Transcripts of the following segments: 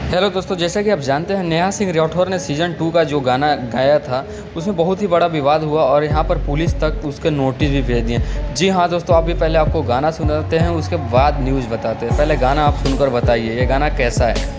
Hello दोस्तों, जैसा कि आप जानते हैं नेहा सिंह राठौर ने सीज़न 2 का जो गाना गाया था उसमें बहुत ही बड़ा विवाद हुआ और यहाँ पर पुलिस तक उसके नोटिस भी भेज दिए। जी हाँ दोस्तों, अभी पहले आपको गाना सुनाते हैं, उसके बाद न्यूज़ बताते हैं। पहले गाना आप सुनकर बताइए ये गाना कैसा है।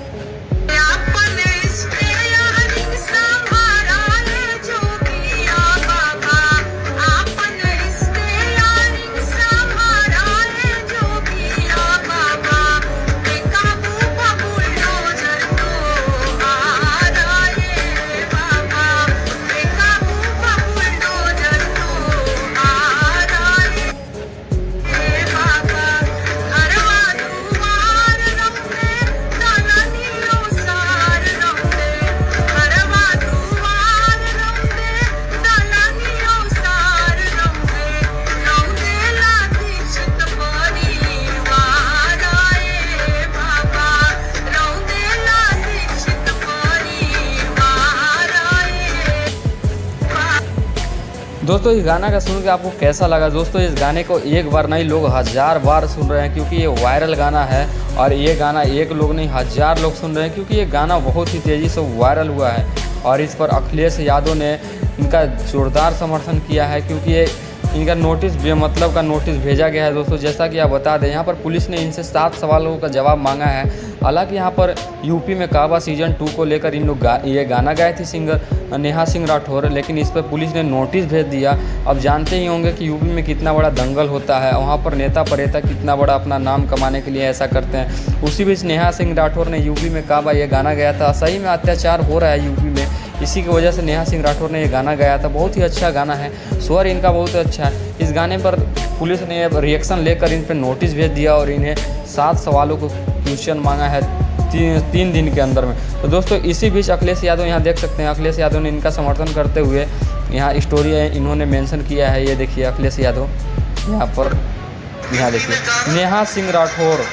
दोस्तों इस गाना का सुन के आपको कैसा लगा? दोस्तों इस गाने को एक बार नहीं, लोग 1000 बार सुन रहे हैं क्योंकि ये वायरल गाना है। और ये गाना एक लोग नहीं 1000 लोग सुन रहे हैं क्योंकि ये गाना बहुत ही तेज़ी से वायरल हुआ है। और इस पर अखिलेश यादव ने इनका जोरदार समर्थन किया है क्योंकि ये इनका नोटिस बेमतलब का नोटिस भेजा गया है। दोस्तों जैसा कि आप बता दें, यहाँ पर पुलिस ने इनसे 7 सवालों का जवाब मांगा है। हालांकि यहाँ पर यूपी में काबा सीज़न 2 को लेकर इन लोग ये गाना गाए थे सिंगर नेहा सिंह राठौर, लेकिन इस पर पुलिस ने नोटिस भेज दिया। अब जानते ही होंगे कि यूपी में कितना बड़ा दंगल होता है, वहाँ पर नेता परेता कितना बड़ा अपना नाम कमाने के लिए ऐसा करते हैं। उसी बीच नेहा सिंह राठौर ने यूपी में काबा ये गाना गाया था। सही में अत्याचार हो रहा है यूपी में, इसी की वजह से नेहा सिंह राठौर ने ये गाना गाया था। बहुत ही अच्छा गाना है, स्वर इनका बहुत अच्छा है। इस गाने पर पुलिस ने रिएक्शन लेकर इन पर नोटिस भेज दिया और इन्हें 7 सवालों को क्वेश्चन मांगा है 3 दिन के अंदर में। तो दोस्तों इसी बीच अखिलेश यादव यहाँ देख सकते हैं, अखिलेश यादव ने इनका समर्थन करते हुए यहाँ स्टोरी है इन्होंने मेंशन किया है। ये देखिए अखिलेश यादव यहाँ पर, यहाँ देखिए नेहा सिंह राठौर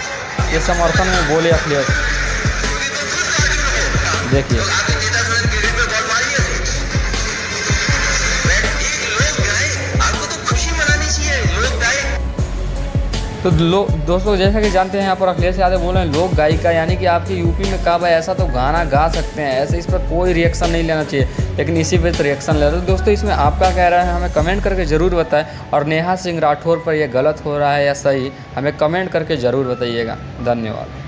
के समर्थन में बोले अखिलेश, देखिए। तो दोस्तों जैसा कि जानते हैं यहाँ पर अखिलेश यादव बोल रहे हैं लोक गायिका, यानी कि आपके यूपी में कब ऐसा तो गाना गा सकते हैं, ऐसे इस पर कोई रिएक्शन नहीं लेना चाहिए, लेकिन इसी पे तो रिएक्शन ले रहे। तो दोस्तों इसमें आपका कह रहा है हमें कमेंट करके ज़रूर बताएं। और नेहा सिंह राठौर पर यह गलत हो रहा है या सही, हमें कमेंट करके ज़रूर बताइएगा। धन्यवाद।